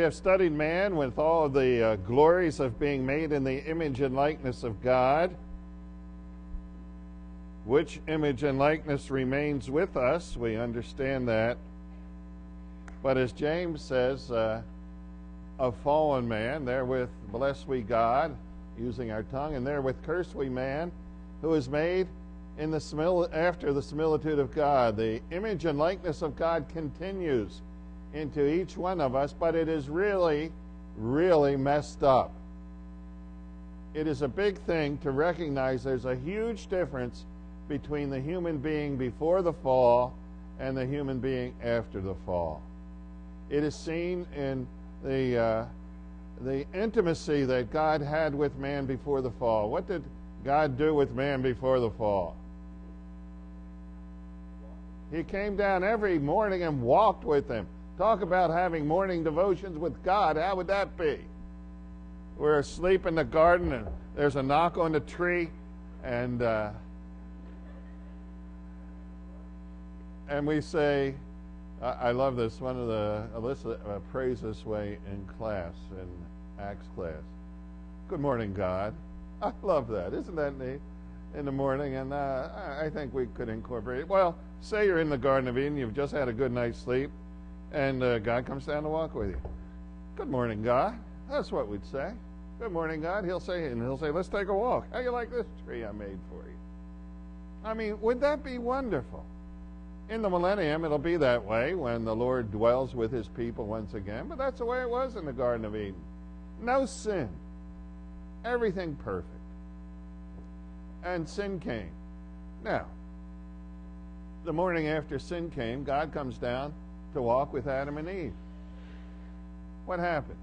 have studied man with all of the glories of being made in the image and likeness of God, which image and likeness remains with us. We understand that. But as James says, of fallen man, therewith bless we God, using our tongue, and therewith curse we man, who is made in the after the similitude of God. The image and likeness of God continues into each one of us, but it is really, really messed up. It is a big thing to recognize there's a huge difference between the human being before the fall and the human being after the fall. It is seen in the intimacy that God had with man before the fall. What did God do with man before the fall? He came down every morning and walked with him. Talk about having morning devotions with God. How would that be? We're asleep in the garden and there's a knock on the tree, and we say, I love this. One of Alyssa prays this way in class, in Acts class. Good morning, God. I love that. Isn't that neat? In the morning, and I think we could incorporate it. Well, say you're in the Garden of Eden, you've just had a good night's sleep, and God comes down to walk with you. Good morning, God. That's what we'd say. Good morning, God. He'll say, let's take a walk. How you like this tree I made for you? I mean, would that be wonderful? In the millennium, it'll be that way when the Lord dwells with his people once again, but that's the way it was in the Garden of Eden. No sin. Everything perfect. And sin came. Now, the morning after sin came, God comes down to walk with Adam and Eve. What happened?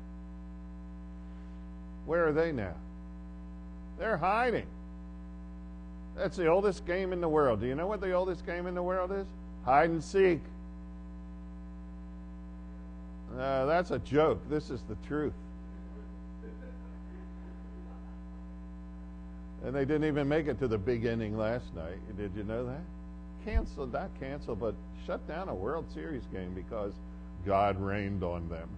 Where are they now? They're hiding. That's the oldest game in the world. Do you know what the oldest game in the world is? Hide and seek. That's a joke. This is the truth. And they didn't even make it to the big inning last night. Did you know that? Not canceled, but shut down a World Series game because God rained on them.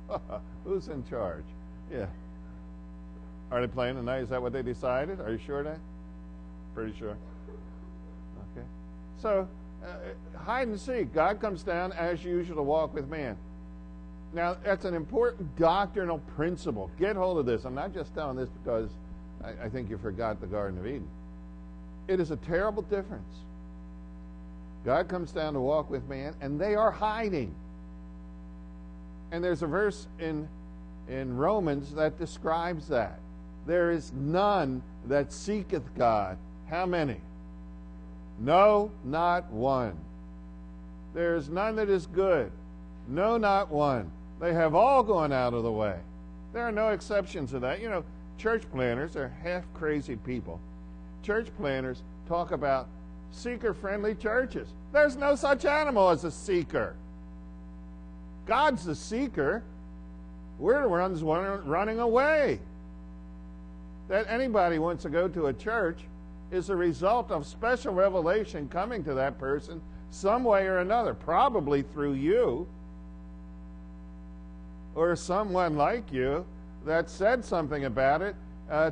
Who's in charge? Yeah. Are they playing tonight? Is that what they decided? Are you sure of that? Pretty sure. Okay. So, hide and seek. God comes down as usual to walk with man. Now, that's an important doctrinal principle. Get hold of this. I'm not just telling this because I think you forgot the Garden of Eden. It is a terrible difference. God comes down to walk with man, and they are hiding. And there's a verse in Romans that describes that. There is none that seeketh God. How many? No, not one. There is none that is good. No, not one. They have all gone out of the way. There are no exceptions to that. You know, church planners are half crazy people. Church planners talk about seeker-friendly churches. There's no such animal as a seeker. God's the seeker. We're the ones running away. That anybody wants to go to a church is a result of special revelation coming to that person some way or another, probably through you or someone like you that said something about it,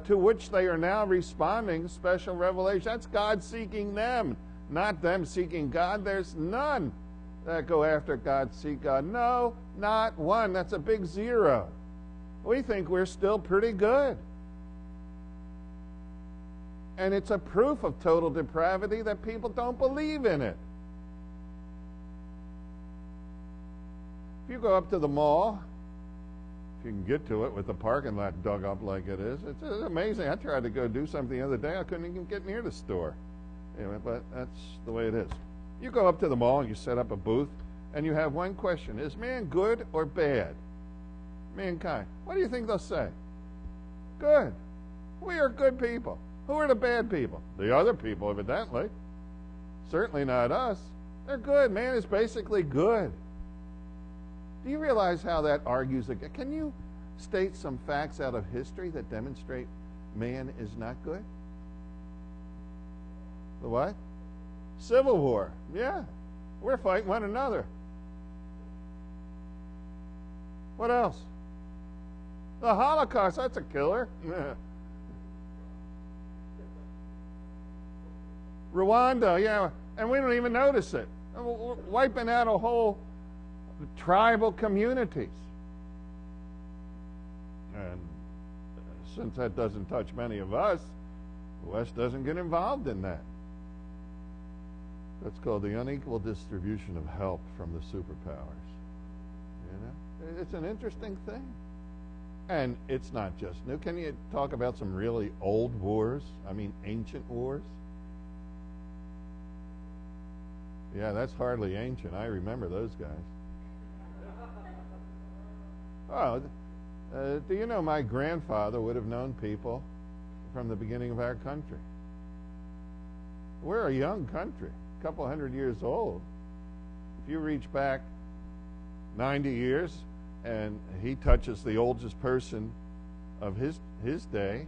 to which they are now responding special revelation. That's God seeking them, not them seeking God. There's none that go after God, seek God. No, not one. That's a big zero. We think we're still pretty good. And it's a proof of total depravity that people don't believe in it. If you go up to the mall, if you can get to it with the parking lot dug up like it is, it's amazing. I tried to go do something the other day. I couldn't even get near the store. Anyway, but that's the way it is. You go up to the mall and you set up a booth, and you have one question. Is man good or bad? Mankind. What do you think they'll say? Good. We are good people. Who are the bad people? The other people, evidently. Certainly not us. They're good. Man is basically good. Do you realize how that argues? Can you state some facts out of history that demonstrate man is not good? The what? Civil War. Yeah. We're fighting one another. What else? The Holocaust, that's a killer. Rwanda, yeah, and we don't even notice it. We're wiping out a whole tribal communities. And since that doesn't touch many of us, the West doesn't get involved in that. That's called the unequal distribution of help from the superpowers. You know, it's an interesting thing. And it's not just new. Can you talk about some really old wars? I mean, ancient wars? Yeah, that's hardly ancient. I remember those guys. Oh, do you know my grandfather would have known people from the beginning of our country? We're a young country, a couple hundred years old. If you reach back 90 years and he touches the oldest person of his day,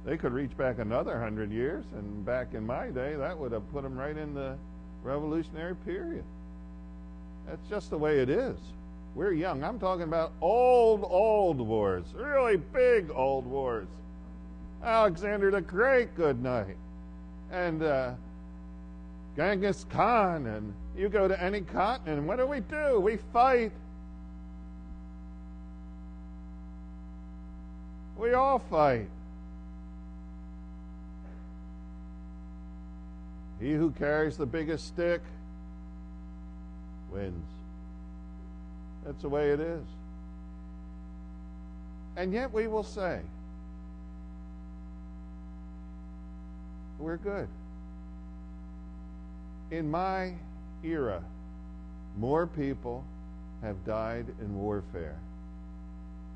they could reach back another 100 years, and back in my day, that would have put them right in the Revolutionary period. That's just the way it is. We're young. I'm talking about old wars, really big old wars. Alexander the Great, good night. And Genghis Khan, and you go to any continent, and what do? We fight. We all fight. He who carries the biggest stick wins. That's the way it is. And yet we will say, we're good. In my era, more people have died in warfare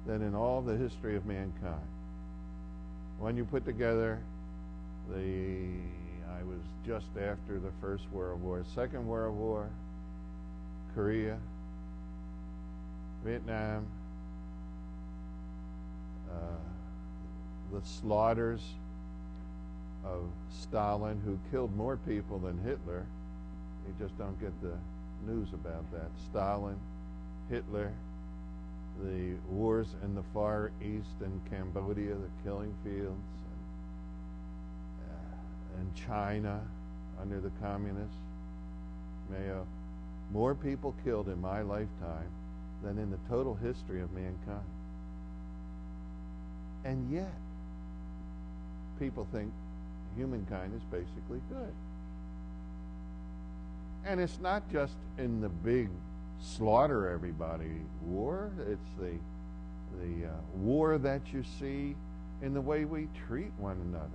than in all the history of mankind. When you put together I was just after the First World War, Second World War, Korea, Vietnam, the slaughters of Stalin, who killed more people than Hitler. You just don't get the news about that. Stalin, Hitler, the wars in the Far East and Cambodia, the killing fields, and China under the communists. Mayo, more people killed in my lifetime than in the total history of mankind. And yet, people think humankind is basically good. And it's not just in the big slaughter everybody war. It's the war that you see in the way we treat one another.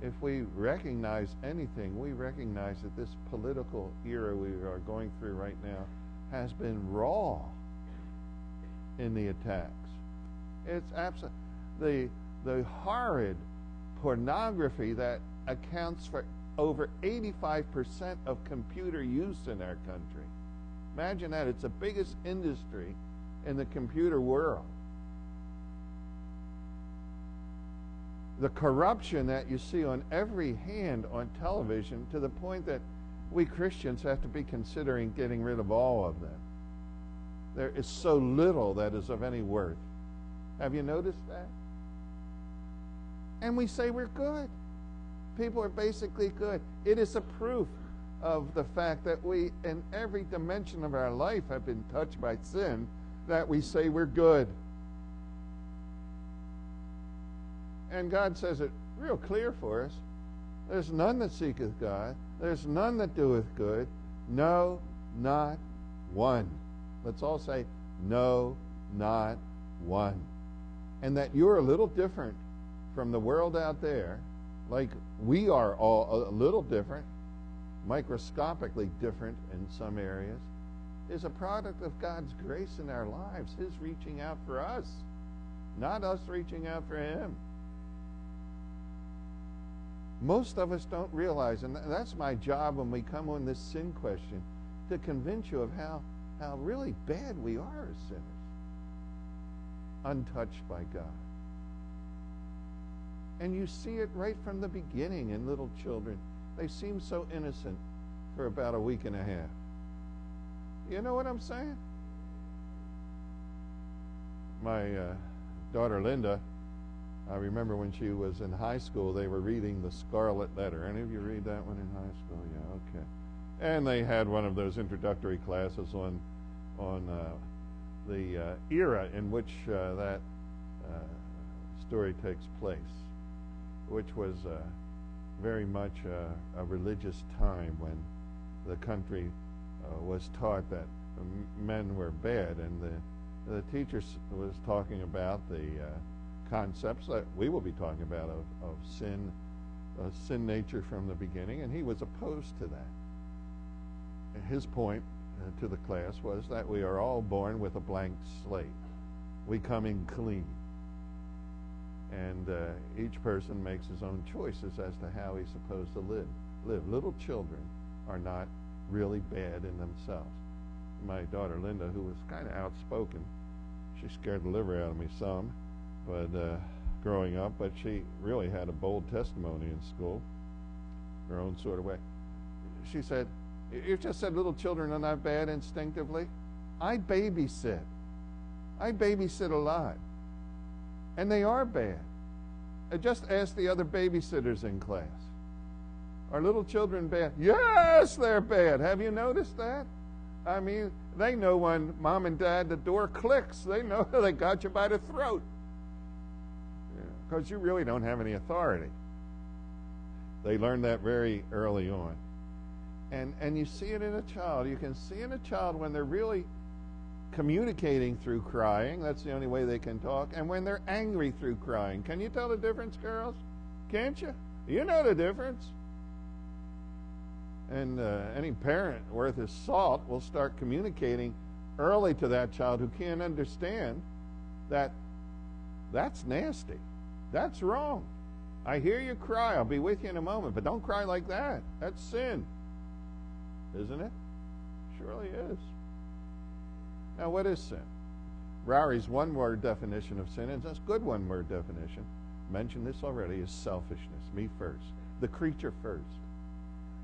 If we recognize anything, we recognize that this political era we are going through right now has been raw in the attacks. It's absolutely the horrid pornography that accounts for over 85% of computer use in our country. Imagine that. It's the biggest industry in the computer world. The corruption that you see on every hand on television, to the point that we Christians have to be considering getting rid of all of them. There is so little that is of any worth. Have you noticed that? And we say we're good. People are basically good. It is a proof of the fact that we, in every dimension of our life, have been touched by sin, that we say we're good. And God says it real clear for us. There's none that seeketh God. There's none that doeth good. No, not one. Let's all say, no, not one. And that you're a little different from the world out there, like we are all a little different, microscopically different in some areas, is a product of God's grace in our lives, His reaching out for us, not us reaching out for Him. Most of us don't realize, and that's my job when we come on this sin question, to convince you of how really bad we are as sinners, untouched by God. And you see it right from the beginning in little children. They seem so innocent for about a week and a half. You know what I'm saying? My daughter Linda, I remember when she was in high school, they were reading The Scarlet Letter. Any of you read that one in high school? Yeah, okay. And they had one of those introductory classes on the era in which that story takes place, which was very much a religious time when the country was taught that men were bad, and the teacher was talking about the concepts that we will be talking about of sin nature from the beginning, and he was opposed to that. And his point to the class was that we are all born with a blank slate. We come in clean. And each person makes his own choices as to how he's supposed to live. Little children are not really bad in themselves. My daughter Linda, who was kind of outspoken, she scared the liver out of me some, but growing up, but she really had a bold testimony in school, her own sort of way. She said, "You just said little children are not bad instinctively. I babysit. I babysit a lot. And they are bad. Just ask the other babysitters in class. Are little children bad? Yes, they're bad. Have you noticed that? I mean, they know when mom and dad, the door clicks. They know they got you by the throat. Because you really don't have any authority. They learn that very early on. And you see it in a child. You can see in a child when they're really communicating through crying. That's the only way they can talk. And when they're angry through crying. Can you tell the difference, girls? Can't you? You know the difference. And any parent worth his salt will start communicating early to that child who can't understand that that's nasty. That's wrong. I hear you cry. I'll be with you in a moment. But don't cry like that. That's sin. Isn't it? Surely is. Now, what is sin? Rowry's one-word definition of sin, and that's a good one-word definition, mentioned this already, is selfishness. Me first. The creature first.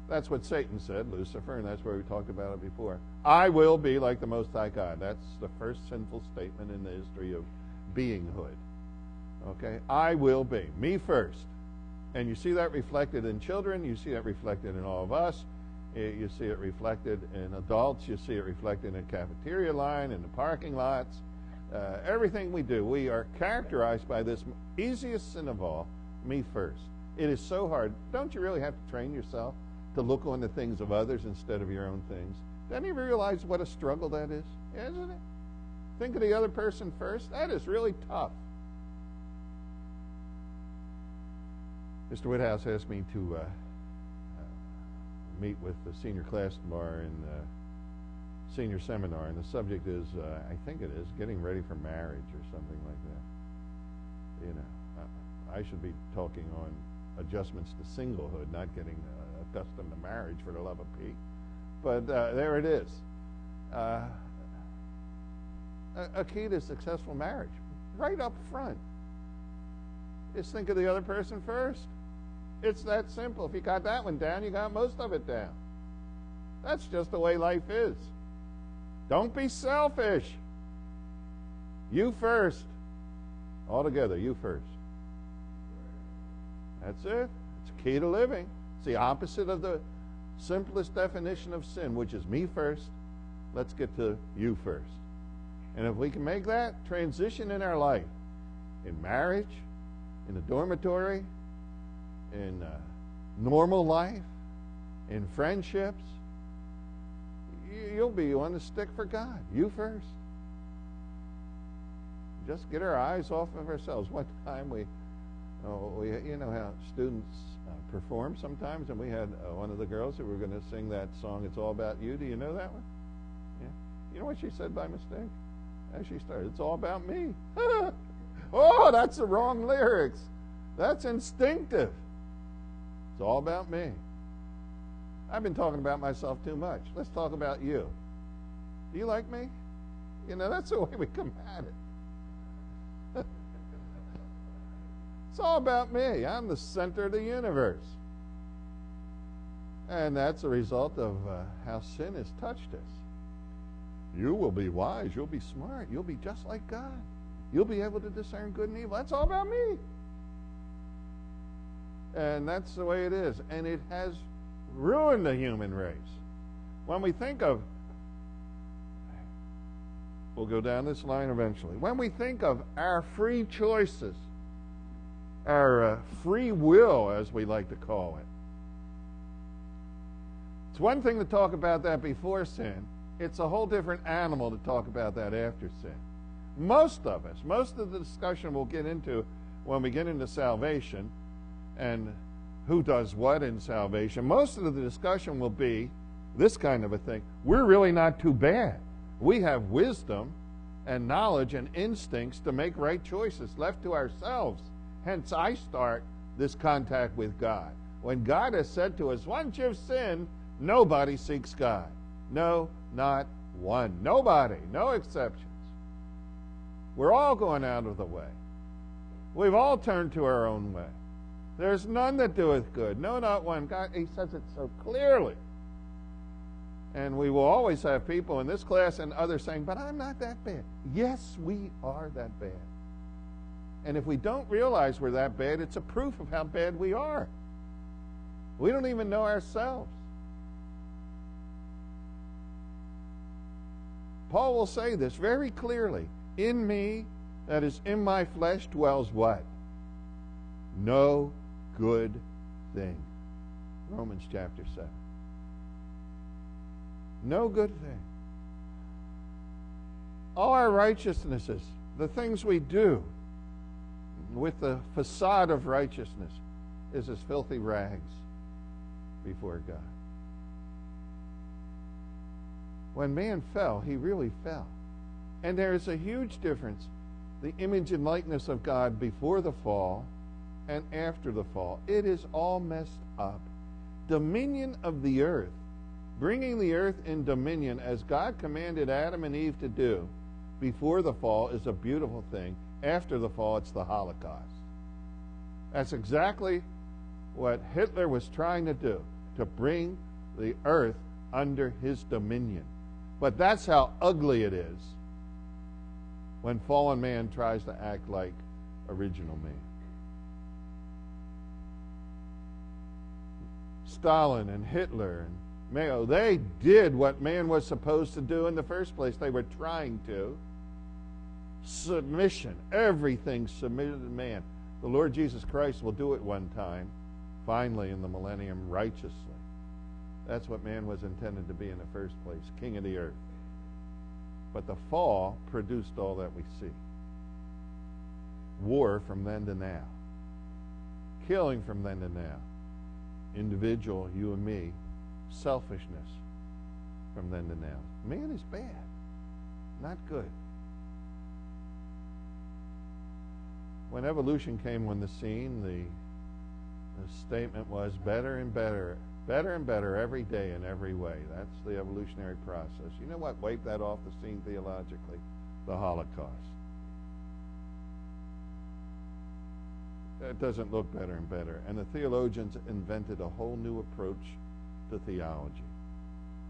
That's what Satan said, Lucifer, and that's where we talked about it before. I will be like the Most High God. That's the first sinful statement in the history of beinghood. Okay? I will be. Me first. And you see that reflected in children. You see that reflected in all of us. You see it reflected in adults. You see it reflected in the cafeteria line, in the parking lots. Everything we do, we are characterized by this easiest sin of all, me first. It is so hard. Don't you really have to train yourself to look on the things of others instead of your own things? Don't you realize what a struggle that is? Isn't it? Think of the other person first. That is really tough. Mr. Woodhouse asked me to meet with the senior class tomorrow in senior seminar, and the subject is, I think it is, getting ready for marriage or something like that. You know, I should be talking on adjustments to singlehood, not getting accustomed to marriage for the love of Pete. But there it is. A key to successful marriage, right up front, is think of the other person first. It's that simple. If you got that one down, you got most of it down. That's just the way life is. Don't be selfish. You first. All together, you first. That's it. It's a key to living. It's the opposite of the simplest definition of sin, which is me first. Let's get to you first. And if we can make that transition in our life, in marriage, in the dormitory, in normal life, in friendships, you'll be on the stick for God. You first. Just get our eyes off of ourselves. One time we you know how students perform sometimes, and we had one of the girls who were going to sing that song, It's All About You. Do you know that one? Yeah. You know what she said by mistake? As she started, it's all about me. Oh, that's the wrong lyrics. That's instinctive. It's all about me. I've been talking about myself too much. Let's talk about you. Do you like me? You know, that's the way we come at it. It's all about me. I'm the center of the universe. And that's a result of how sin has touched us. You will be wise. You'll be smart. You'll be just like God. you'll be able to discern good and evil. That's all about me. And that's the way it is. And it has ruined the human race. When we think of, we'll go down this line eventually. When we think of our free choices, our free will, as we like to call it, it's one thing to talk about that before sin. It's a whole different animal to talk about that after sin. Most of the discussion we'll get into when we get into salvation and who does what in salvation, most of the discussion will be this kind of a thing. We're really not too bad. We have wisdom and knowledge and instincts to make right choices left to ourselves. Hence, I start this contact with God. When God has said to us, once you've sinned, nobody seeks God. No, not one. Nobody. No exceptions. We're all going out of the way. We've all turned to our own way. There's none that doeth good. No, not one. God, he says it so clearly. And we will always have people in this class and others saying, but I'm not that bad. Yes, we are that bad. And if we don't realize we're that bad, it's a proof of how bad we are. We don't even know ourselves. Paul will say this very clearly. In me, that is in my flesh, dwells what? No good thing. Romans chapter 7. No good thing. All our righteousnesses, the things we do with the facade of righteousness, is as filthy rags before God. When man fell, he really fell. And there is a huge difference, the image and likeness of God before the fall and after the fall. It is all messed up. Dominion of the earth, bringing the earth in dominion as God commanded Adam and Eve to do before the fall, is a beautiful thing. After the fall, it's the Holocaust. That's exactly what Hitler was trying to do, to bring the earth under his dominion. But that's how ugly it is when fallen man tries to act like original man. Stalin and Hitler and Mao, they did what man was supposed to do in the first place. They were trying to. Submission, everything submitted to man. The Lord Jesus Christ will do it one time, finally in the millennium, righteously. That's what man was intended to be in the first place, king of the earth. But the fall produced all that we see. War from then to now. Killing from then to now. Individual, you and me, selfishness from then to now. Man is bad, not good. When evolution came on the scene, the statement was better and better, better and better every day in every way. That's the evolutionary process. You know what wiped that off the scene theologically? The Holocaust. It doesn't look better and better. And the theologians invented a whole new approach to theology.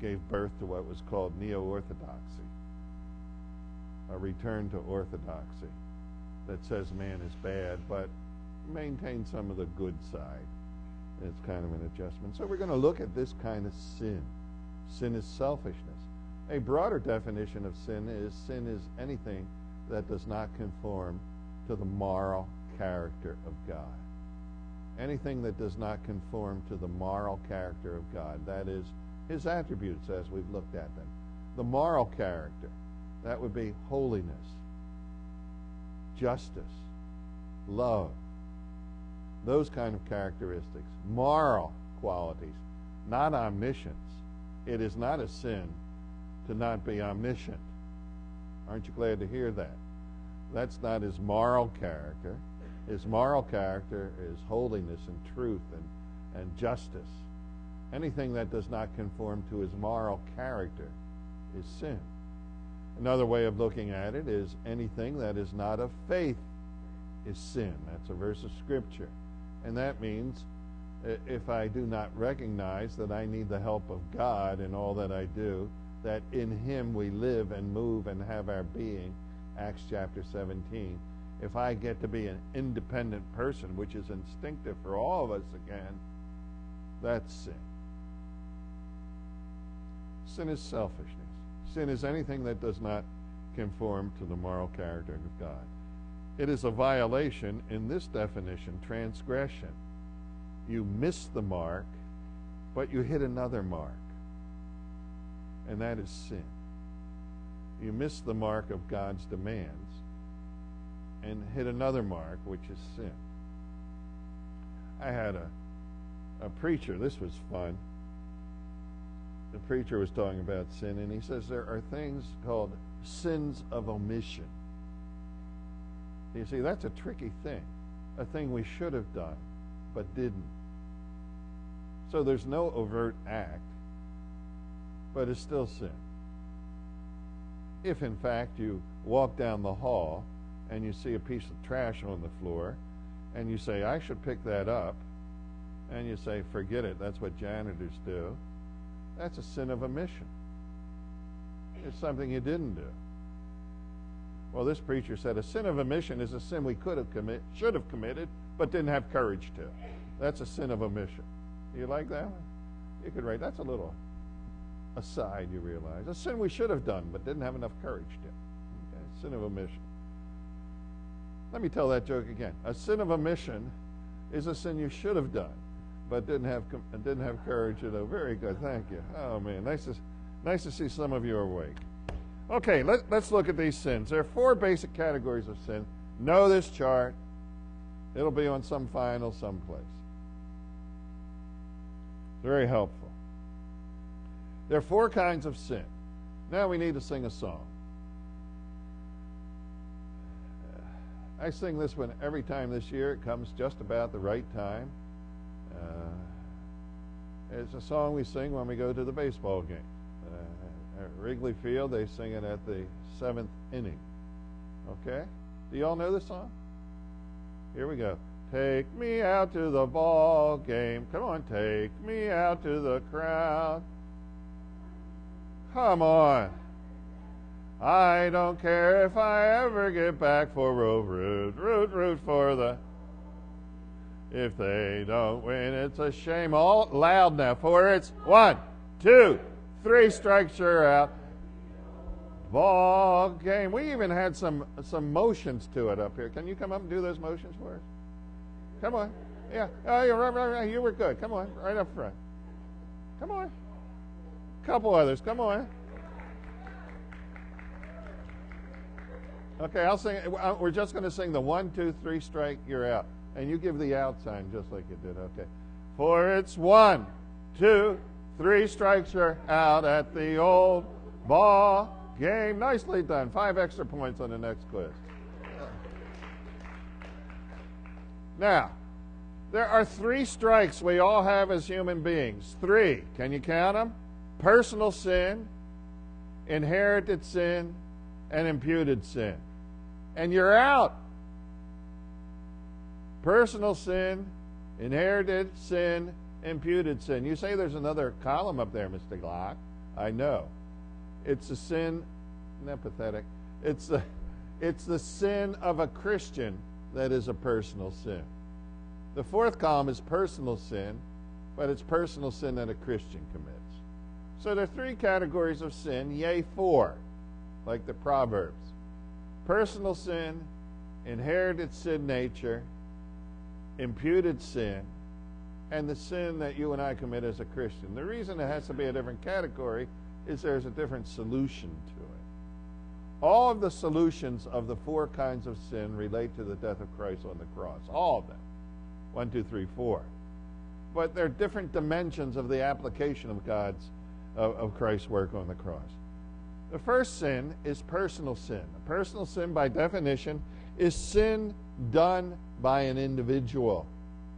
Gave birth to what was called neo-orthodoxy. A return to orthodoxy that says man is bad, but maintains some of the good side. It's kind of an adjustment. So we're going to look at this kind of sin. Sin is selfishness. A broader definition of sin is anything that does not conform to the moral character of God. Anything that does not conform to the moral character of God. That is his attributes as we've looked at them. The moral character, that would be holiness, justice, love, those kind of characteristics. Moral qualities, not omniscience. It is not a sin to not be omniscient. Aren't you glad to hear that? That's not his moral character. His moral character is holiness and truth and justice. Anything that does not conform to his moral character is sin. Another way of looking at it is anything that is not of faith is sin. That's a verse of Scripture. And that means if I do not recognize that I need the help of God in all that I do, that in him we live and move and have our being, Acts chapter 17. If I get to be an independent person, which is instinctive for all of us again, that's sin. Sin is selfishness. Sin is anything that does not conform to the moral character of God. It is a violation, in this definition, transgression. You miss the mark, but you hit another mark, and that is sin. You miss the mark of God's demands and hit another mark, which is sin. I had a preacher, this was fun. The preacher was talking about sin, and he says there are things called sins of omission. You see, that's a tricky thing, a thing we should have done but didn't. So there's no overt act, but it's still sin. If, in fact, you walk down the hall and you see a piece of trash on the floor, and you say, I should pick that up, and you say, forget it, that's what janitors do, that's a sin of omission. It's something you didn't do. Well, this preacher said a sin of omission is a sin we should have committed, but didn't have courage to. That's a sin of omission. You like that one? You could write, that's a little aside, you realize. A sin we should have done, but didn't have enough courage to. Okay? Sin of omission. Let me tell that joke again. A sin of omission is a sin you should have done, but didn't have courage to do. Very good, thank you. Oh man, nice to see some of you are awake. Okay, let's look at these sins. There are 4 basic categories of sin. Know this chart. It'll be on some final someplace. Very helpful. There are 4 kinds of sin. Now we need to sing a song. I sing this one every time this year. It comes just about the right time. It's a song we sing when we go to the baseball game. At Wrigley Field, they sing it at the 7th inning. Okay? Do you all know this song? Here we go. Take me out to the ball game. Come on, take me out to the crowd. Come on. I don't care if I ever get back for root for the... If they don't win, it's a shame. All loud now, for it's 1, 2, 3 strikes, you're out. Ball game. We even had some motions to it up here. Can you come up and do those motions for us? Come on. Yeah. Oh, you're right. You were good. Come on, right up front. Come on. Couple others. Come on. Okay, I'll sing. We're just going to sing the 1, 2, 3 strike, you're out. And you give the out sign just like you did. Okay. For it's 1, 2, 3 strikes, you're out at the old ball game. Nicely done. 5 extra points on the next quiz. Now, there are 3 strikes we all have as human beings. 3. Can you count them? Personal sin, inherited sin, and imputed sin. And you're out. Personal sin, inherited sin, imputed sin. You say there's another column up there, Mr. Glock. I know. It's a sin, isn't that pathetic? It's the sin of a Christian that is a personal sin. The 4th column is personal sin, but it's personal sin that a Christian commits. So there are 3 categories of sin, yea, 4, like the Proverbs. Personal sin, inherited sin nature, imputed sin, and the sin that you and I commit as a Christian. The reason it has to be a different category is there's a different solution to it. All of the solutions of the 4 kinds of sin relate to the death of Christ on the cross. All of them. 1, 2, 3, 4. But they're different dimensions of the application of Christ's work on the cross. The first sin is personal sin. A personal sin, by definition, is sin done by an individual.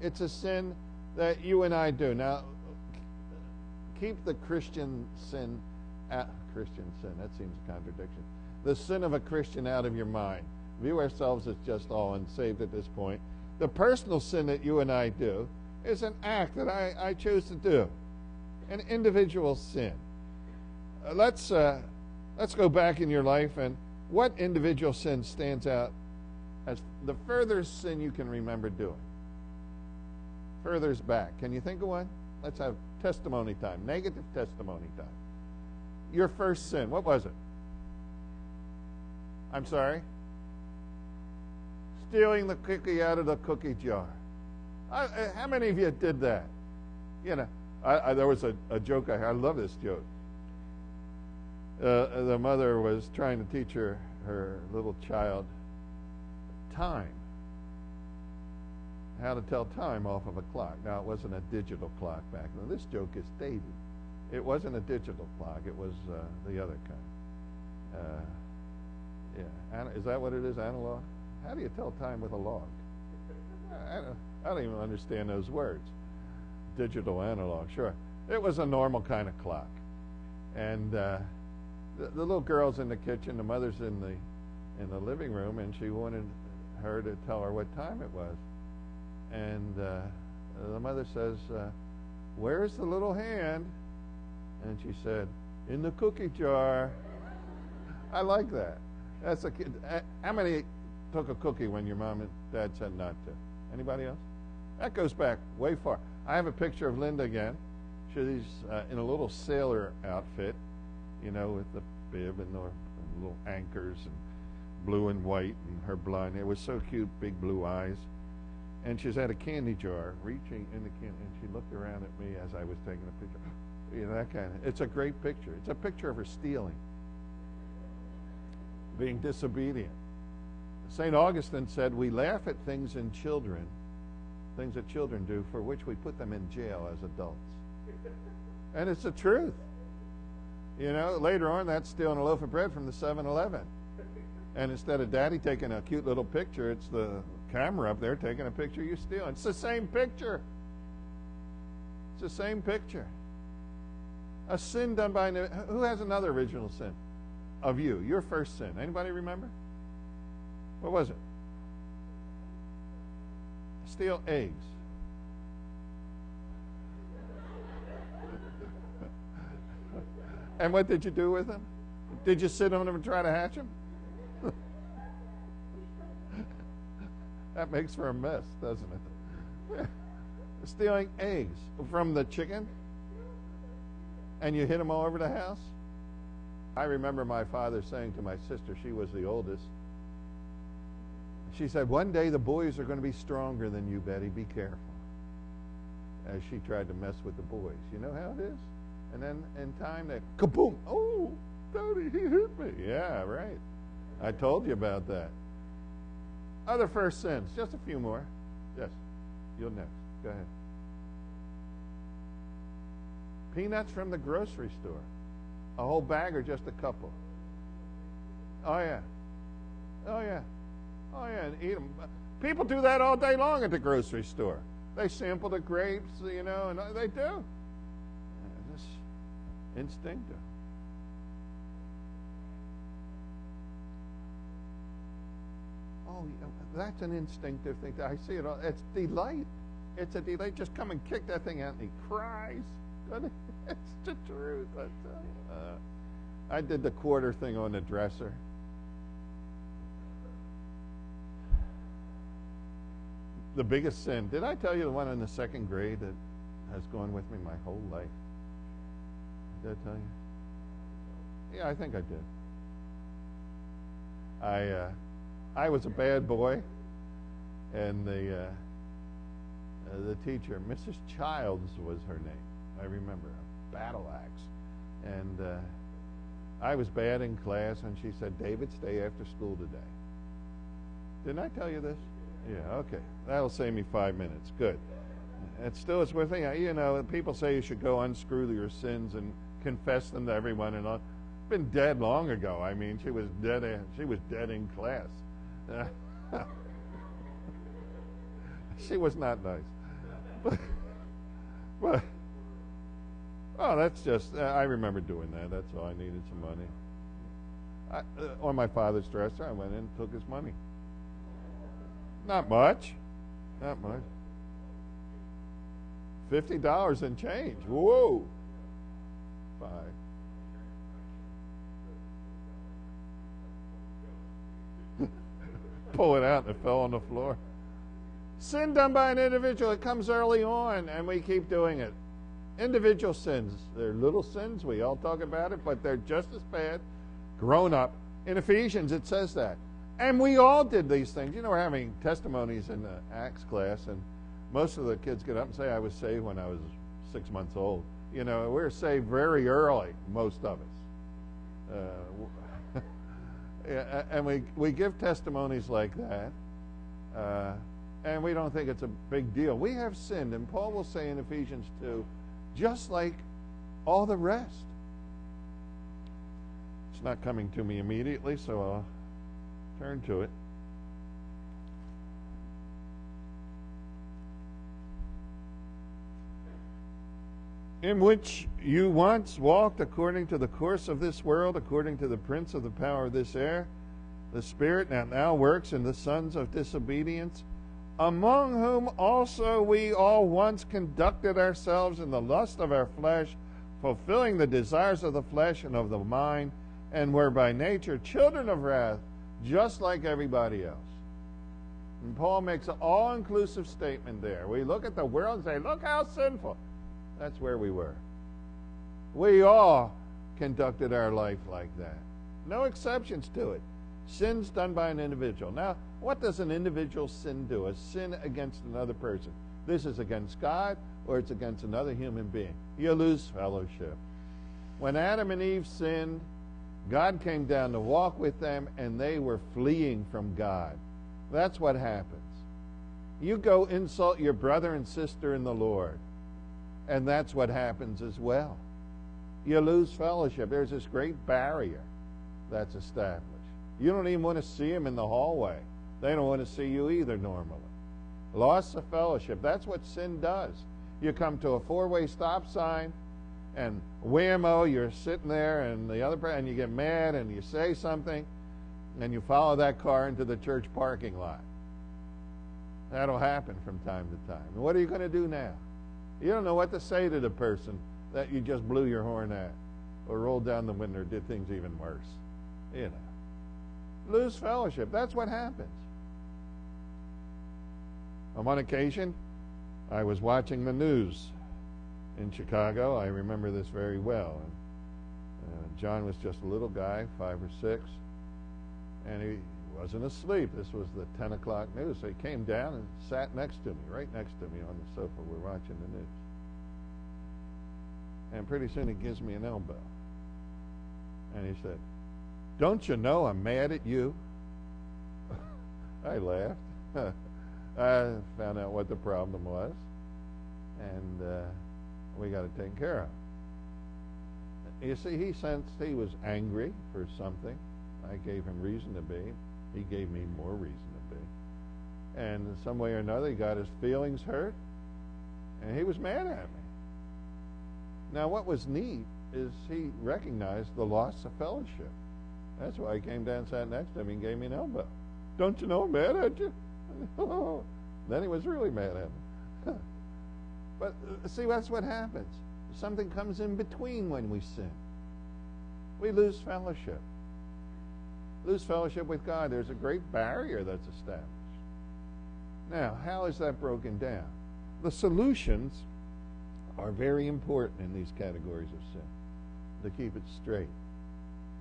It's a sin that you and I do. Now, keep the Christian sin, that seems a contradiction. The sin of a Christian out of your mind. View ourselves as just all unsaved at this point. The personal sin that you and I do is an act that I choose to do. An individual sin. Let's go back in your life and What individual sin stands out as the furthest sin you can remember doing? Furthest back. Can you think of one? Let's have testimony time. Negative testimony time. Your first sin, what was it? I'm sorry? Stealing the cookie out of the cookie jar. How many of you did that? You know, there was a joke I love this joke. The mother was trying to teach her little child time. How to tell time off of a clock. Now, it wasn't a digital clock back then. This joke is dated. It wasn't a digital clock. It was the other kind. Yeah. Is that what it is, analog? How do you tell time with a log? I don't even understand those words. Digital, analog, sure. It was a normal kind of clock. And the little girl's in the kitchen, the mother's in the living room, and she wanted her to tell her what time it was. And the mother says, "Where's the little hand?" And she said, "In the cookie jar." I like that. That's a kid. How many took a cookie when your mom and dad said not to? Anybody else? That goes back way far. I have a picture of Linda again. She's in a little sailor outfit, you know, with the bib and the little anchors and blue and white, and her blonde hair was so cute, big blue eyes. And she's at a candy jar, reaching in the candy, and she looked around at me as I was taking a picture. You know, that kind of. It's a great picture. It's a picture of her stealing, being disobedient. St. Augustine said, "We laugh at things in children, things that children do, for which we put them in jail as adults." And it's the truth. You know, later on, that's stealing a loaf of bread from the 7-Eleven. And instead of Daddy taking a cute little picture, it's the camera up there taking a picture you steal. It's the same picture. It's the same picture. A sin done by... Who has another original sin? Of you. Your first sin. Anybody remember? What was it? Steal eggs. And what did you do with them? Did you sit on them and try to hatch them? That makes for a mess, doesn't it? Stealing eggs from the chicken, and you hid them all over the house? I remember my father saying to my sister, she was the oldest, she said, "One day the boys are going to be stronger than you, Betty. Be careful." As she tried to mess with the boys. You know how it is? And then in time, they kaboom! "Oh, Daddy, he hit me." Yeah, right. I told you about that. Other first sins. Just a few more. Yes. You'll next. Go ahead. Peanuts from the grocery store. A whole bag or just a couple? Oh, yeah. Oh, yeah. Oh, yeah, and eat them. People do that all day long at the grocery store. They sample the grapes, you know, and they do. It's instinctive. Oh, that's an instinctive thing. I see it all. It's delight. It's a delight. Just come and kick that thing out, and he cries. It's the truth. I did the quarter thing on the dresser. The biggest sin. Did I tell you the one in the second grade that has gone with me my whole life? Did I tell you? Yeah, I think I did. I was a bad boy, and the teacher, Mrs. Childs was her name. I remember, a battle axe. And I was bad in class, and she said, "David, stay after school today." Didn't I tell you this? Yeah, okay. That'll save me 5 minutes. Good. It still is with me. You know, people say you should go unscrew your sins and confess them to everyone and all. Been dead long ago. I mean, she was dead. She was dead in class. She was not nice. But oh, that's just. I remember doing that. That's all. I needed some money. On my father's dresser, I went in and took his money. Not much. Not much. $50 and change. Whoa. 5. pull it out and it fell on the floor. Sin done by an individual, it comes early on, and we keep doing it. Individual sins, they're little sins, we all talk about it, but they're just as bad grown up. In Ephesians, it says that. And we all did these things. You know, we're having testimonies in the Acts class, and most of the kids get up and say, I was saved when I was 6 months old. You know, we're saved very early, most of us. And we give testimonies like that, and we don't think it's a big deal. We have sinned, and Paul will say in Ephesians 2, just like all the rest. It's not coming to me immediately, so I'll turn to it. In which you once walked according to the course of this world, according to the prince of the power of this air, the spirit that now works in the sons of disobedience, among whom also we all once conducted ourselves in the lust of our flesh, fulfilling the desires of the flesh and of the mind, and were by nature children of wrath, just like everybody else. And Paul makes an all-inclusive statement there. We look at the world and say, look how sinful. That's where we were. We all conducted our life like that. No exceptions to it. Sins done by an individual. Now, what does an individual sin do? A sin against another person. This is against God, or it's against another human being. You lose fellowship. When Adam and Eve sinned, God came down to walk with them, and they were fleeing from God. That's what happens. You go insult your brother and sister in the Lord, and that's what happens as well. You lose fellowship. There's this great barrier that's established. You don't even want to see them in the hallway. They don't want to see you either normally. Loss of fellowship. That's what sin does. You come to a four-way stop sign, and whammo, you're sitting there, and the other person, and you get mad, and you say something, and you follow that car into the church parking lot. That'll happen from time to time. And what are you going to do now? You don't know what to say to the person that you just blew your horn at, or rolled down the window, or did things even worse. You know. Lose fellowship. That's what happens. On one occasion, I was watching the news in Chicago. I remember this very well. And, John was just a little guy, 5 or 6, and he wasn't asleep. This was the 10 o'clock news. So he came down and sat next to me, right next to me on the sofa. We're watching the news. And pretty soon he gives me an elbow. And he said, "Don't you know I'm mad at you?" I laughed. I found out what the problem was, and we got it taken care of. You see, he sensed he was angry for something. I gave him reason to be. He gave me more reason to be. And in some way or another, he got his feelings hurt, and he was mad at me. Now, what was neat is he recognized the loss of fellowship. That's why he came down and sat next to me and gave me an elbow. "Don't you know I'm mad at you?" Then he was really mad at me. But see, that's what happens. Something comes in between when we sin. We lose fellowship. Lose fellowship with God. There's a great barrier that's established. Now, how is that broken down? The solutions are very important in these categories of sin, to keep it straight.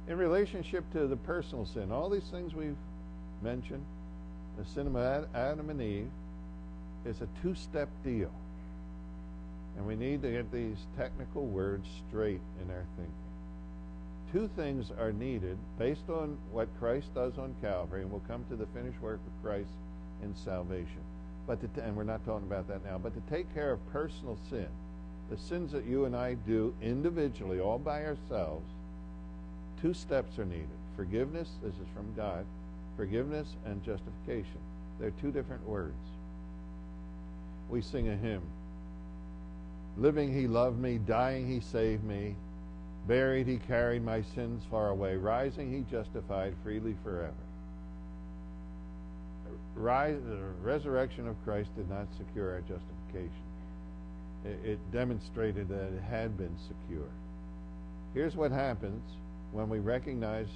In relationship to the personal sin, all these things we've mentioned, the sin of Adam and Eve, is a two-step deal. And we need to get these technical words straight in our thinking. Two things are needed based on what Christ does on Calvary, and we'll come to the finished work of Christ in salvation. And we're not talking about that now, but to take care of personal sin, the sins that you and I do individually, all by ourselves, two steps are needed. Forgiveness, this is from God, forgiveness and justification. They're two different words. We sing a hymn. Living he loved me, dying he saved me, buried he carried my sins far away, rising he justified freely forever. The resurrection of Christ did not secure our justification. It demonstrated that it had been secured. Here's what happens when we recognize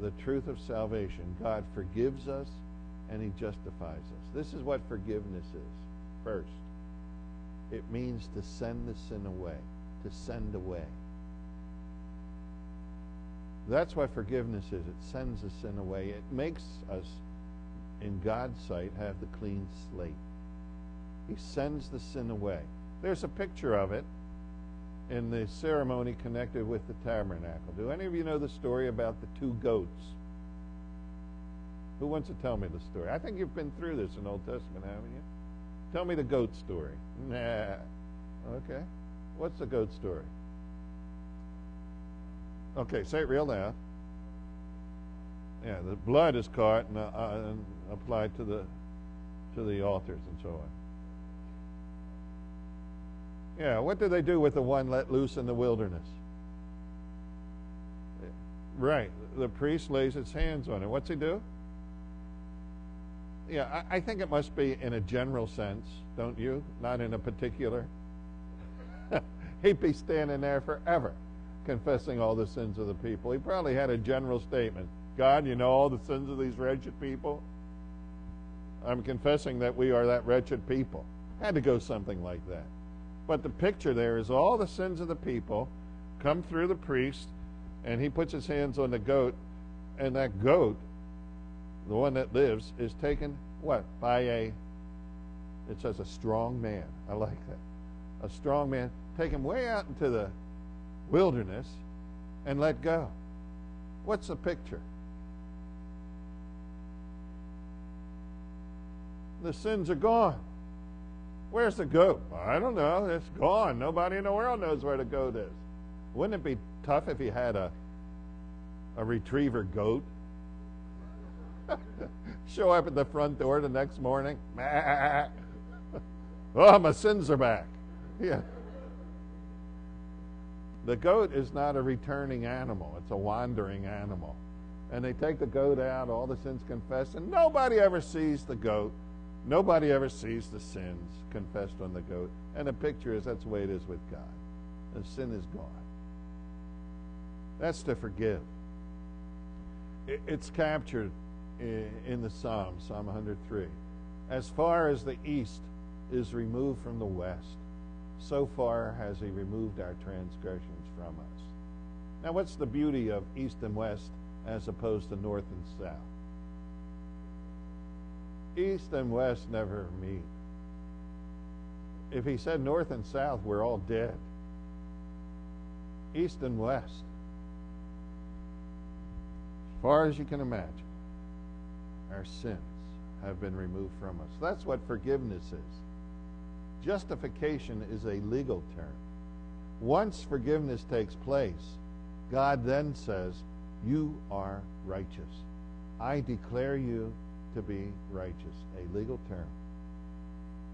the truth of salvation. God forgives us and he justifies us. This is what forgiveness is. First, it means to send the sin away, to send away. That's what forgiveness is. It sends the sin away. It makes us, in God's sight, have the clean slate. He sends the sin away. There's a picture of it in the ceremony connected with the tabernacle. Do any of you know the story about the two goats? Who wants to tell me the story? I think you've been through this in Old Testament, haven't you? Tell me the goat story. Nah. Okay. What's the goat story? Okay, say it real loud. Yeah, the blood is caught and applied to the altars and so on. Yeah, what do they do with the one let loose in the wilderness? Right, the priest lays his hands on it. What's he do? Yeah, I think it must be in a general sense, don't you? Not in a particular. He'd be standing there forever confessing all the sins of the people. He probably had a general statement. God, you know all the sins of these wretched people? I'm confessing that we are that wretched people. Had to go something like that. But the picture there is all the sins of the people come through the priest, and he puts his hands on the goat, and that goat, the one that lives, is taken, what? By it says a strong man. I like that. A strong man. Take him way out into the wilderness and let go. What's the picture? The sins are gone. Where's the goat? I don't know. It's gone. Nobody in the world knows where the goat is. Wouldn't it be tough if you had a retriever goat? Show up at the front door the next morning. Oh, my sins are back. Yeah. The goat is not a returning animal. It's a wandering animal. And they take the goat out, all the sins confessed, and nobody ever sees the goat. Nobody ever sees the sins confessed on the goat. And the picture is that's the way it is with God. The sin is gone. That's to forgive. It's captured in the Psalm 103. As far as the east is removed from the west, so far has he removed our transgressions from us. Now, what's the beauty of east and west as opposed to north and south? East and west never meet. If he said north and south, we're all dead. East and west, as far as you can imagine, our sins have been removed from us. That's what forgiveness is. Justification is a legal term. Once forgiveness takes place, God then says, you are righteous. I declare you to be righteous, a legal term.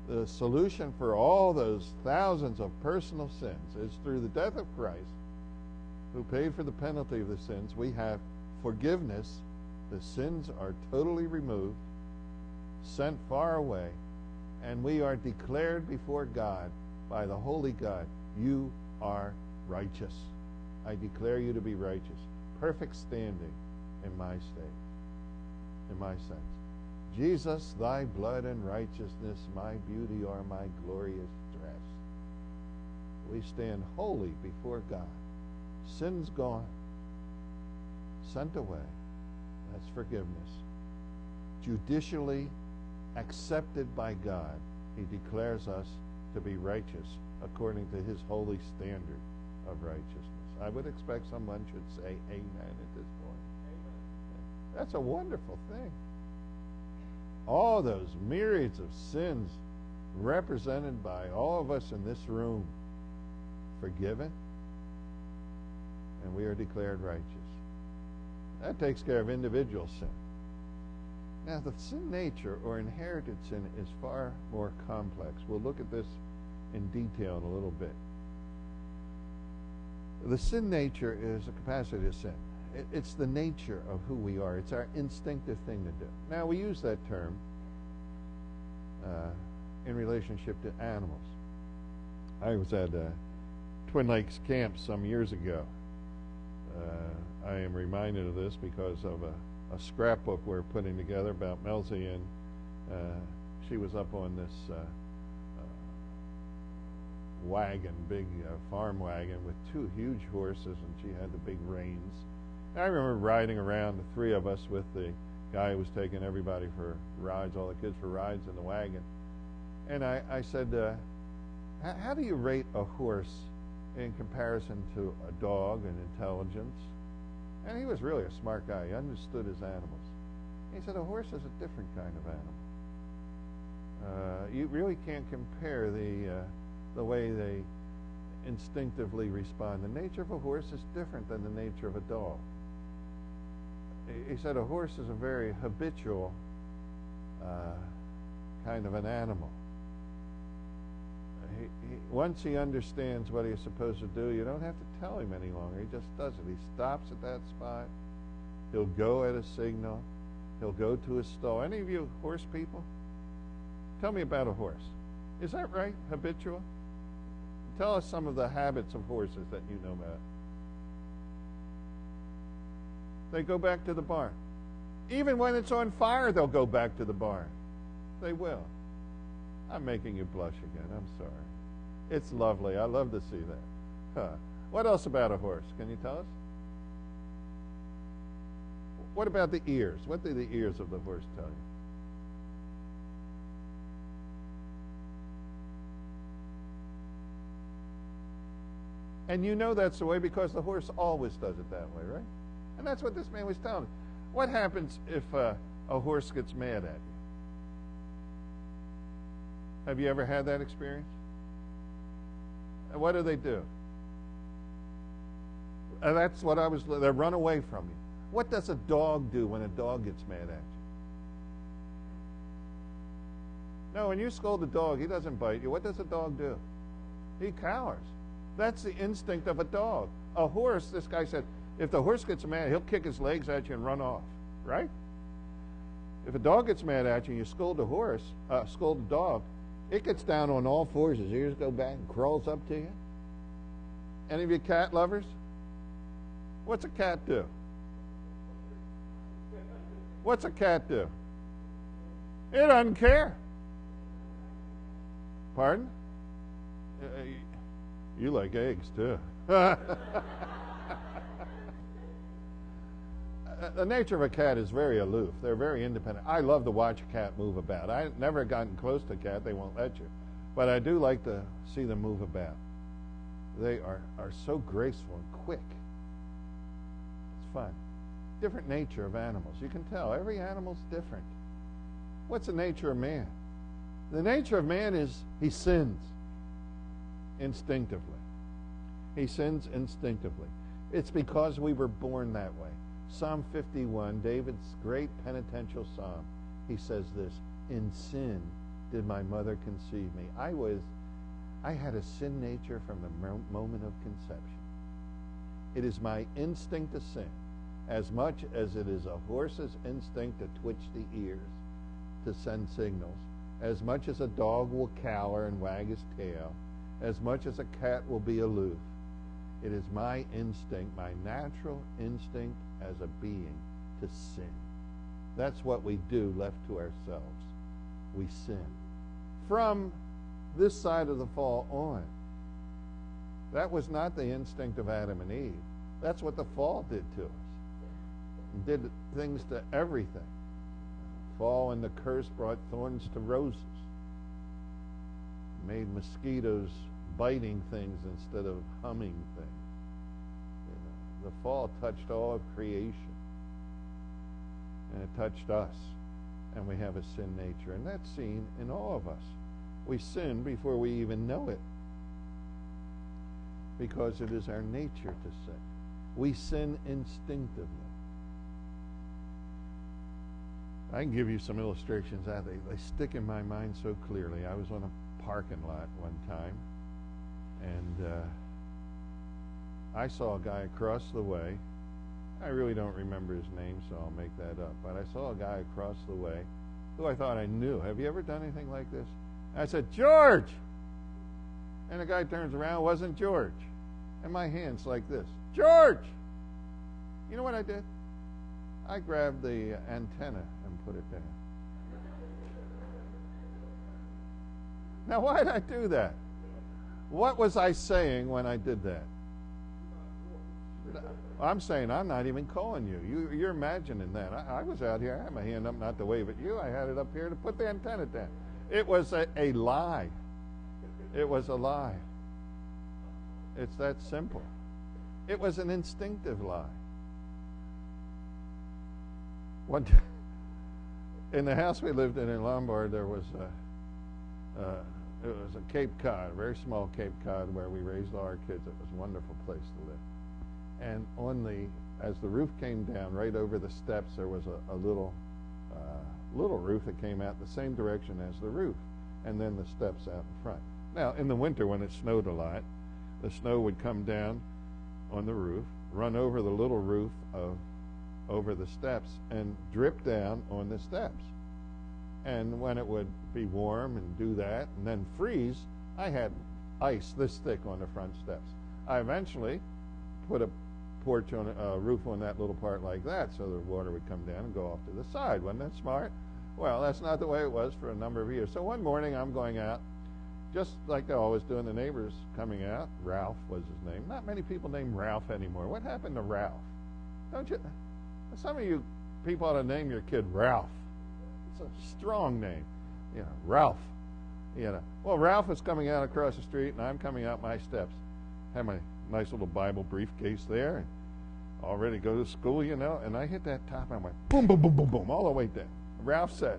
The solution for all those thousands of personal sins is through the death of Christ, who paid for the penalty of the sins. We have forgiveness. The sins are totally removed, sent far away, and we are declared before God by the holy God, you are righteous. I declare you to be righteous. Perfect standing in my state, in my sense. Jesus, thy blood and righteousness, my beauty are my glorious dress. We stand holy before God. Sin's gone, sent away. That's forgiveness. Judicially accepted by God, he declares us to be righteous according to his holy standard of righteousness. I would expect someone should say amen at this point. Amen. That's a wonderful thing. All those myriads of sins represented by all of us in this room forgiven, and we are declared righteous. That takes care of individual sin. Now, the sin nature or inherited sin is far more complex. We'll look at this in detail in a little bit. The sin nature is a capacity to sin. It's the nature of who we are. It's our instinctive thing to do. Now, we use that term in relationship to animals. I was at Twin Lakes Camp some years ago. I am reminded of this because of a scrapbook we're putting together about Melzi, and she was up on this wagon, big farm wagon with two huge horses, and she had the big reins. And I remember riding around, the three of us, with the guy who was taking everybody for rides, all the kids for rides in the wagon. And I said, how do you rate a horse in comparison to a dog in intelligence? And he was really a smart guy. He understood his animals. He said, a horse is a different kind of animal. You really can't compare the way they instinctively respond. The nature of a horse is different than the nature of a dog. He said a horse is a very habitual kind of an animal. Once he understands what he's supposed to do, you don't have to tell him any longer. He just does it. He stops at that spot. He'll go at a signal. He'll go to his stall. Any of you horse people? Tell me about a horse. Is that right? Habitual? Tell us some of the habits of horses that you know about. They go back to the barn. Even when it's on fire, they'll go back to the barn. They will. I'm making you blush again. I'm sorry. It's lovely. I love to see that. Huh. What else about a horse? Can you tell us? What about the ears? What do the ears of the horse tell you? And you know that's the way because the horse always does it that way, right? And that's what this man was telling me. What happens if a horse gets mad at you? Have you ever had that experience? And what do? That's what they run away from you. What does a dog do when a dog gets mad at you? No, when you scold a dog, he doesn't bite you. What does a dog do? He cowers. That's the instinct of a dog. A horse, this guy said, if the horse gets mad, he'll kick his legs at you and run off, right? If a dog gets mad at you and you scold a dog, it gets down on all fours, his ears go back and crawls up to you. Any of you cat lovers? What's a cat do? What's a cat do? It doesn't care. Pardon? You like eggs, too. The nature of a cat is very aloof. They're very independent. I love to watch a cat move about. I've never gotten close to a cat. They won't let you. But I do like to see them move about. They are so graceful and quick. It's fun. Different nature of animals. You can tell. Every animal's different. What's the nature of man? The nature of man is he sins instinctively. He sins instinctively. It's because we were born that way. Psalm 51, David's great penitential psalm, he says this, in sin did my mother conceive me. I had a sin nature from the moment of conception. It is my instinct to sin, as much as it is a horse's instinct to twitch the ears to send signals, as much as a dog will cower and wag his tail, as much as a cat will be aloof. It is my instinct, my natural instinct as a being to sin. That's what we do left to ourselves. We sin. From this side of the fall on, that was not the instinct of Adam and Eve. That's what the fall did to us. It did things to everything. Fall and the curse brought thorns to roses. Made mosquitoes biting things instead of humming things. The fall touched all of creation. And it touched us. And we have a sin nature. And that's seen in all of us. We sin before we even know it. Because it is our nature to sin. We sin instinctively. I can give you some illustrations that they stick in my mind so clearly. I was on a parking lot one time. And I saw a guy across the way. I really don't remember his name, so I'll make that up. But I saw a guy across the way who I thought I knew. Have you ever done anything like this? I said, George! And the guy turns around, it wasn't George. And my hand's like this. George! You know what I did? I grabbed the antenna and put it down. Now, why did I do that? What was I saying when I did that? I'm saying I'm not even calling you. You're imagining that. I was out here. I had my hand up not to wave at you. I had it up here to put the antenna down. It was a lie. It was a lie. It's that simple. It was an instinctive lie. One time, in the house we lived in Lombard, there was it was a Cape Cod, a very small Cape Cod where we raised all our kids. It was a wonderful place to live. And as the roof came down, right over the steps, there was a little roof that came out the same direction as the roof, and then the steps out in front. Now, in the winter when it snowed a lot, the snow would come down on the roof, run over the little roof over the steps, and drip down on the steps. And when it would be warm and do that, and then freeze, I had ice this thick on the front steps. I eventually put a porch on a roof on that little part like that, so the water would come down and go off to the side. Wasn't that smart? Well, that's not the way it was for a number of years. So one morning I'm going out, just like I always do, and the neighbor's coming out. Ralph was his name. Not many people named Ralph anymore. What happened to Ralph? Don't you? Some of you people ought to name your kid Ralph. It's a strong name, Ralph. Well, Ralph was coming out across the street, and I'm coming out my steps. Had my nice little Bible briefcase there, and all ready to go to school, and I hit that top, and I went boom, boom, boom, boom, boom, all the way down. Ralph said,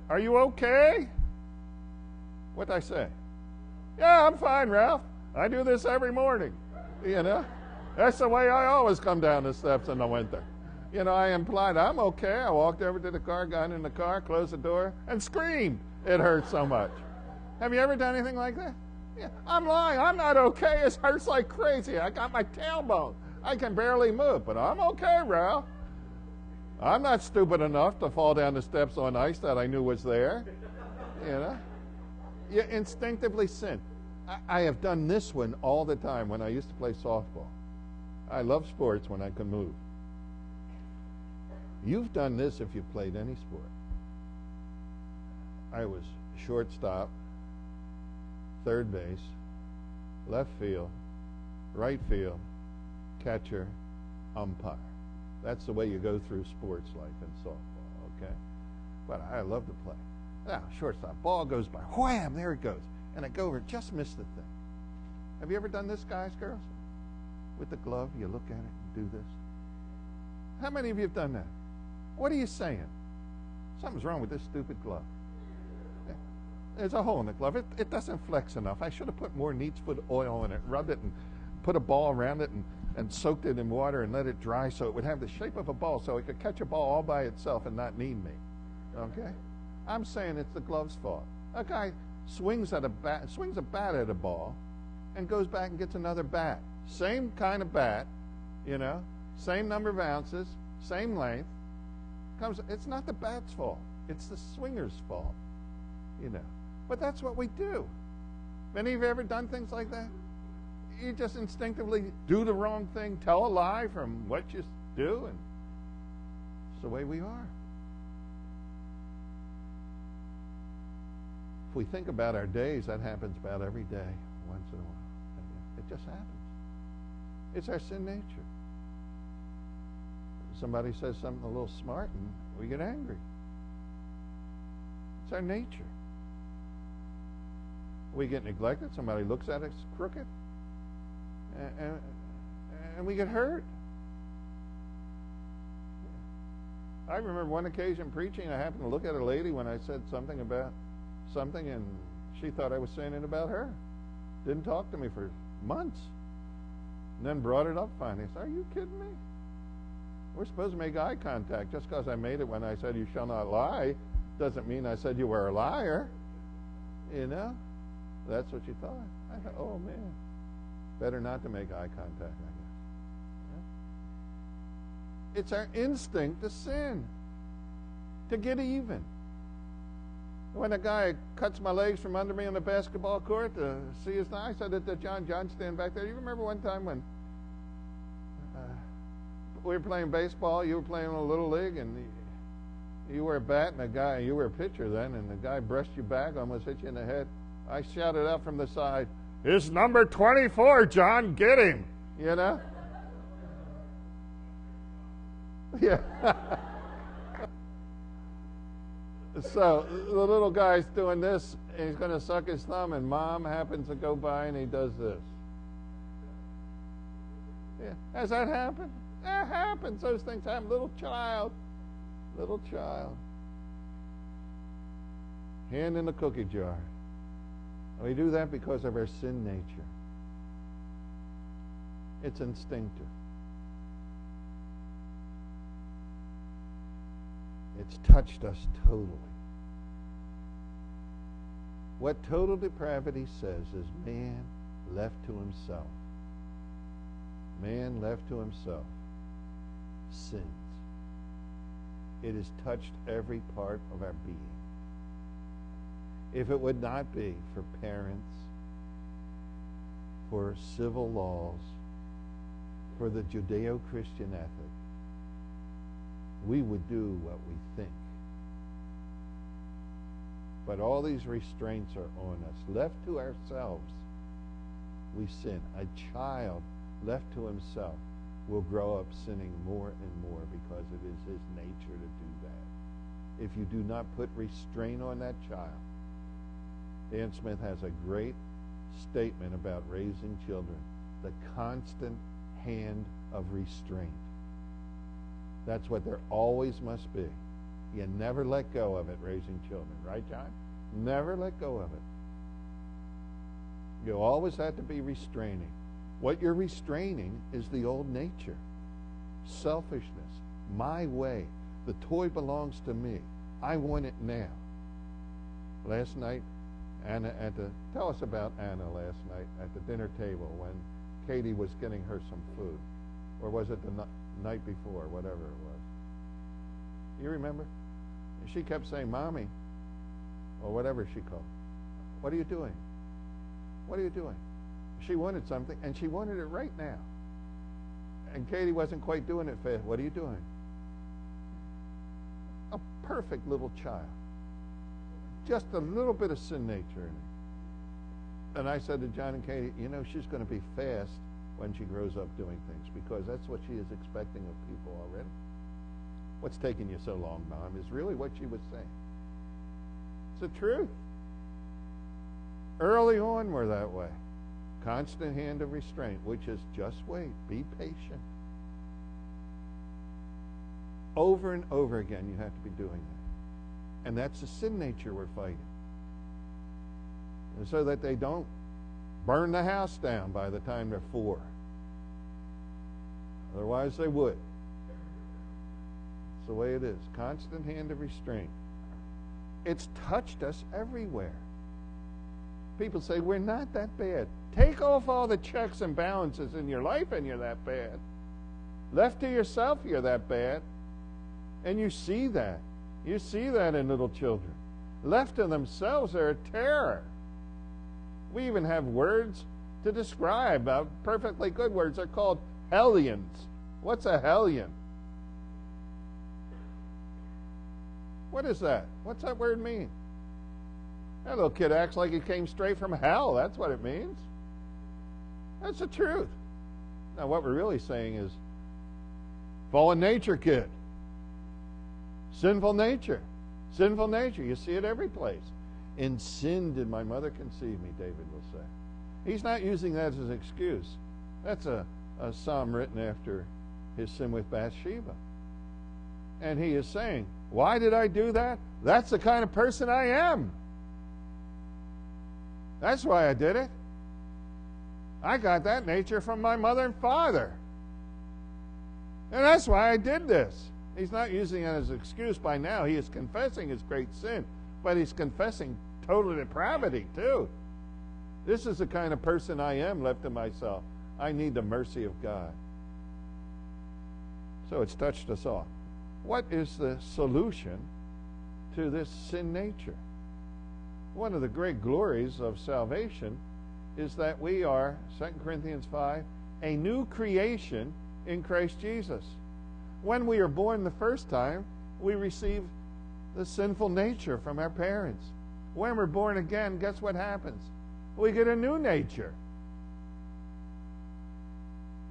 "Are you okay?" What'd I say? "Yeah, I'm fine, Ralph. I do this every morning." That's the way I always come down the steps in the winter. I implied I'm okay. I walked over to the car, got in the car, closed the door, and screamed. It hurt so much. Have you ever done anything like that? Yeah, I'm lying. I'm not okay. It hurts like crazy. I got my tailbone. I can barely move, but I'm okay, Ralph. I'm not stupid enough to fall down the steps on ice that I knew was there. You instinctively sin. I have done this one all the time when I used to play softball. I love sports when I can move. You've done this if you've played any sport. I was shortstop, third base, left field, right field, catcher, umpire. That's the way you go through sports life in softball, okay? But I love to play. Now, shortstop, ball goes by, wham, there it goes. And I go over, just missed the thing. Have you ever done this, guys, girls? With the glove, you look at it and do this. How many of you have done that? What are you saying? Something's wrong with this stupid glove. There's a hole in the glove. It doesn't flex enough. I should have put more neat's foot oil in it, rubbed it, and put a ball around it, and soaked it in water and let it dry so it would have the shape of a ball so it could catch a ball all by itself and not need me. Okay? I'm saying it's the glove's fault. A guy swings a bat at a ball and goes back and gets another bat. Same kind of bat, same number of ounces, same length. It's not the bat's fault. It's the swinger's fault, But that's what we do. Many of you ever done things like that? You just instinctively do the wrong thing, tell a lie from what you do, and it's the way we are. If we think about our days, that happens about every day, once in a while. It just happens. It's our sin nature. Somebody says something a little smart and we get angry. It's our nature. We get neglected. Somebody looks at us crooked. And we get hurt. I remember one occasion preaching, I happened to look at a lady when I said something about something, and she thought I was saying it about her. Didn't talk to me for months. And then brought it up finally. I said, "Are you kidding me? We're supposed to make eye contact. Just because I made it when I said you shall not lie doesn't mean I said you were a liar." That's what you thought. I thought, oh man, better not to make eye contact, I guess. It's our instinct to sin, to get even. When a guy cuts my legs from under me on the basketball court to see his thigh, I said to John stand back there. You remember one time when we were playing baseball. You were playing in a little league, and you were a bat, and you were a pitcher then, and the guy brushed you back, almost hit you in the head. I shouted out from the side, "It's number 24, John, get him!" You know? Yeah. So the little guy's doing this, and he's going to suck his thumb, and Mom happens to go by, and he does this. Yeah. Has that happened? That happens. Those things happen. Little child. Hand in the cookie jar. And we do that because of our sin nature. It's instinctive. It's touched us totally. What total depravity says is man left to himself. Man left to himself sins. It has touched every part of our being. If it would not be for parents, for civil laws, for the Judeo-Christian ethic, we would do what we think. But all these restraints are on us. Left to ourselves, we sin. A child left to himself will grow up sinning more and more because it is his nature to do that. If you do not put restraint on that child, Dan Smith has a great statement about raising children. The constant hand of restraint. That's what there always must be. You never let go of it raising children. Right, John? Never let go of it. You always have to be restraining. What you're restraining is the old nature. Selfishness. My way. The toy belongs to me. I want it now. Last night, tell us about Anna last night at the dinner table when Katie was getting her some food. Or was it the night before, whatever it was. You remember? And she kept saying, "Mommy," or whatever she called. "What are you doing? What are you doing?" She wanted something, and she wanted it right now. And Katie wasn't quite doing it fast. "What are you doing?" A perfect little child. Just a little bit of sin nature in it. And I said to John and Katie, you know, she's going to be fast when she grows up doing things, because that's what she is expecting of people already. "What's taking you so long, Mom?" is really what she was saying. It's the truth. Early on, we're that way. Constant hand of restraint, which is just wait, be patient. Over and over again, you have to be doing that. And that's the sin nature we're fighting. And so that they don't burn the house down by the time they're 4. Otherwise, they would. It's the way it is. Constant hand of restraint. It's touched us everywhere. People say, we're not that bad. Take off all the checks and balances in your life and you're that bad. Left to yourself, you're that bad. And you see that. You see that in little children. Left to themselves, they're a terror. We even have words to describe, perfectly good words. They're called hellions. What's a hellion? What is that? What's that word mean? That little kid acts like he came straight from hell. That's what it means. That's the truth. Now, what we're really saying is fallen nature kid. Sinful nature. Sinful nature. You see it every place. "In sin did my mother conceive me," David will say. He's not using that as an excuse. That's a psalm written after his sin with Bathsheba. And he is saying, why did I do that? That's the kind of person I am. That's why I did it. I got that nature from my mother and father. And that's why I did this. He's not using it as an excuse by now. He is confessing his great sin, but he's confessing total depravity too. This is the kind of person I am, left to myself. I need the mercy of God. So it's touched us all. What is the solution to this sin nature? One of the great glories of salvation is that we are, 2 Corinthians 5, a new creation in Christ Jesus. When we are born the first time, we receive the sinful nature from our parents. When we're born again, guess what happens? We get a new nature.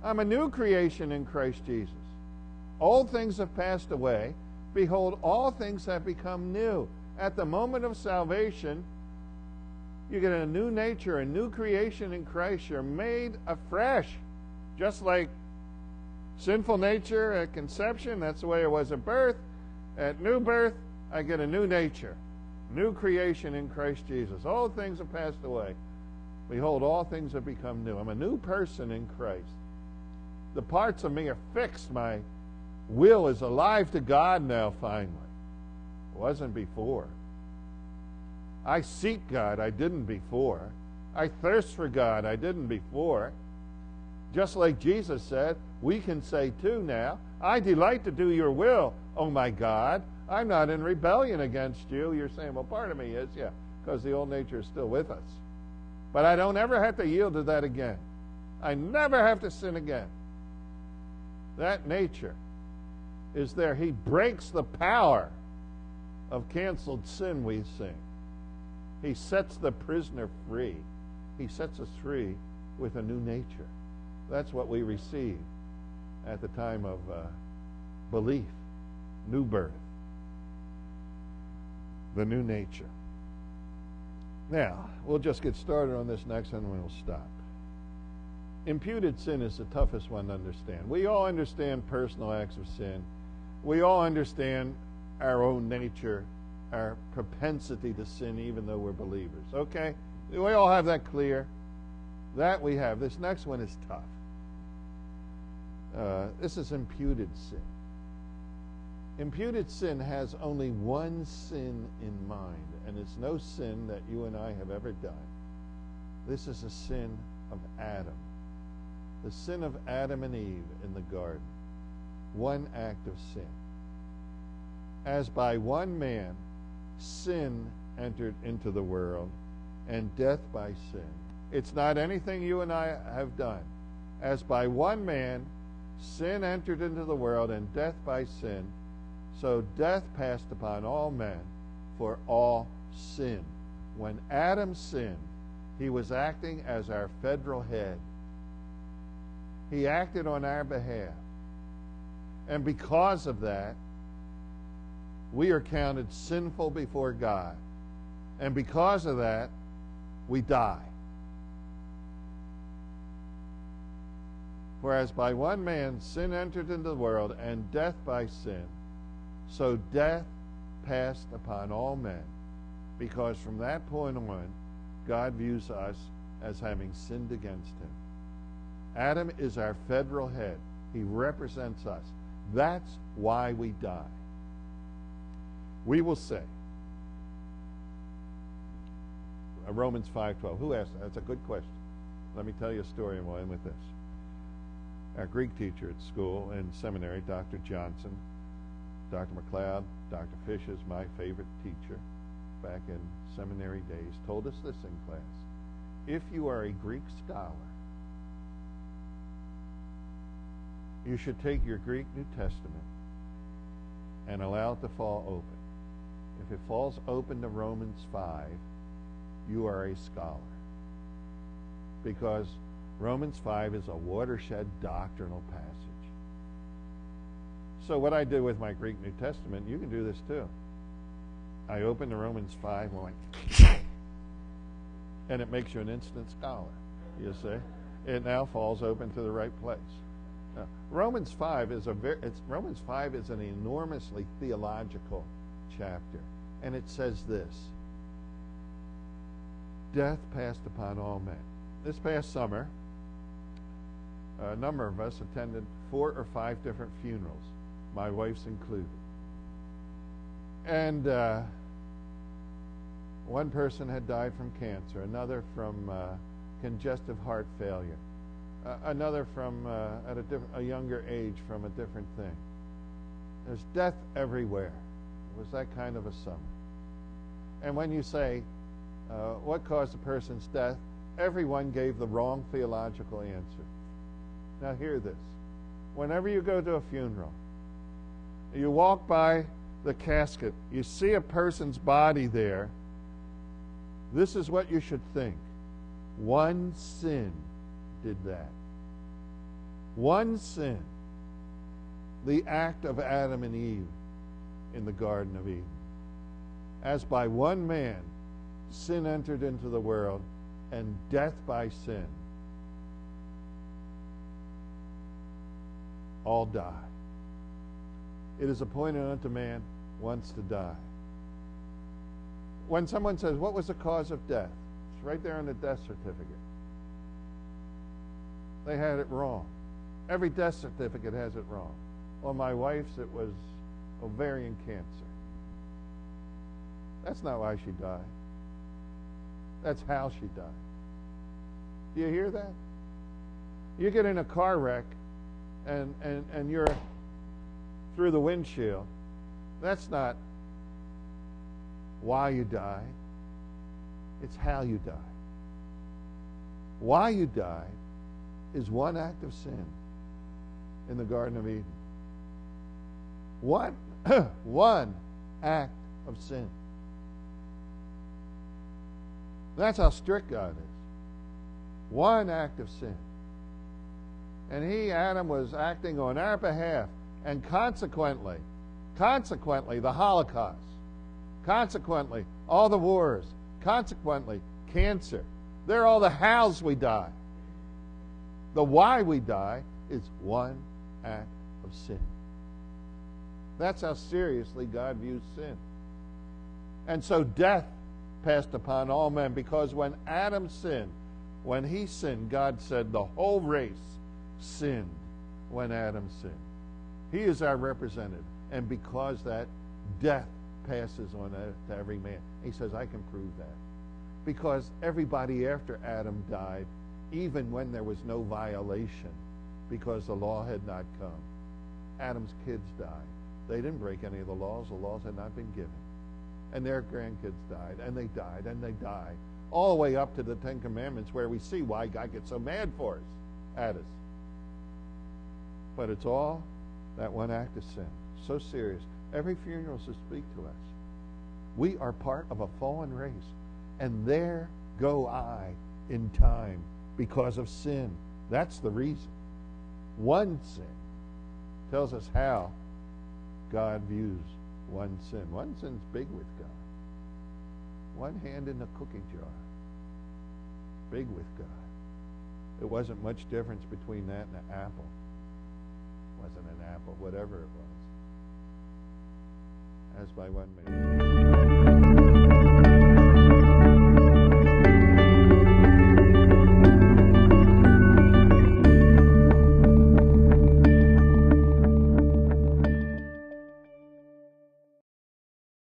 I'm a new creation in Christ Jesus. Old things have passed away. Behold, all things have become new. At the moment of salvation, you get a new nature, a new creation in Christ. You're made afresh. Just like sinful nature at conception, that's the way it was at birth. At new birth, I get a new nature, new creation in Christ Jesus. Old things have passed away. Behold, all things have become new. I'm a new person in Christ. The parts of me are fixed. My will is alive to God now, finally. It wasn't before. I seek God. I didn't before. I thirst for God. I didn't before. Just like Jesus said, we can say too now, I delight to do your will, oh my God. I'm not in rebellion against you. You're saying, well, part of me is, yeah, because the old nature is still with us. But I don't ever have to yield to that again. I never have to sin again. That nature is there. He breaks the power of canceled sin, we sing. He sets the prisoner free. He sets us free with a new nature. That's what we receive at the time of belief, new birth, the new nature. Now, we'll just get started on this next one and we'll stop. Imputed sin is the toughest one to understand. We all understand personal acts of sin. We all understand our own nature, our propensity to sin, even though we're believers. Okay? We all have that clear. That we have. This next one is tough. This is imputed sin. Imputed sin has only one sin in mind, and it's no sin that you and I have ever done. This is a sin of Adam. The sin of Adam and Eve in the garden. One act of sin. As by one man sin entered into the world, and death by sin. It's not anything you and I have done. As by one man sin entered into the world, and death by sin, so death passed upon all men, for all sinned. When Adam sinned, he was acting as our federal head. He acted on our behalf. And because of that, we are counted sinful before God. And because of that, we die. Whereas by one man sin entered into the world, and death by sin, so death passed upon all men, because from that point on, God views us as having sinned against him. Adam is our federal head. He represents us. That's why we die. We will say, Romans 5:12. Who asked that? That's a good question. Let me tell you a story and we'll end with this. Our Greek teacher at school and seminary, Dr. Johnson, Dr. McLeod, Dr. Fish is my favorite teacher back in seminary days, told us this in class. If you are a Greek scholar, you should take your Greek New Testament and allow it to fall open. If it falls open to Romans 5, you are a scholar. Because Romans 5 is a watershed doctrinal passage. So what I did with my Greek New Testament, you can do this too. I opened to Romans 5 and went, and it makes you an instant scholar, you see. It now falls open to the right place. Now, Romans 5 is an enormously theological chapter, and it says this: death passed upon all men. This past summer, a number of us attended 4 or 5 different funerals, my wife's included. And one person had died from cancer, another from congestive heart failure, another from at a younger age from a different thing. There's death everywhere. It was that kind of a summer. And when you say, what caused a person's death, everyone gave the wrong theological answer. Now hear this. Whenever you go to a funeral, You walk by the casket, you see a person's body there. This is what you should think. One sin did that. One sin. The act of Adam and Eve in the Garden of Eden. As by one man, sin entered into the world, and death by sin. All die. It is appointed unto man once to die. When someone says, what was the cause of death? It's right there on the death certificate. They had it wrong. Every death certificate has it wrong. On my wife's, it was ovarian cancer. That's not why she died. That's how she died. Do you hear that? You get in a car wreck and you're through the windshield. That's not why you die. It's how you die. Why you died is one act of sin in the Garden of Eden. One act of sin. That's how strict God is. One act of sin. And Adam was acting on our behalf. And consequently, the Holocaust, consequently, all the wars, consequently, cancer. They're all the hows we die. The why we die is one act of sin. That's how seriously God views sin. And so death passed upon all men, because when Adam sinned, when he sinned, God said the whole race sinned when Adam sinned. He is our representative. And because that, death passes on to every man. He says, I can prove that. Because everybody after Adam died, even when there was no violation, because the law had not come. Adam's kids died. They didn't break any of the laws. The laws had not been given. And their grandkids died, and they died, and they died. All the way up to the Ten Commandments, where we see why God gets so mad for us, at us. But it's all that one act of sin. So serious. Every funeral should speak to us. We are part of a fallen race. And there go I in time because of sin. That's the reason. One sin tells us how God views one sin. One sin's big with God. One hand in the cookie jar. Big with God. It wasn't much difference between that and an apple. It wasn't an apple, whatever it was. As by one man.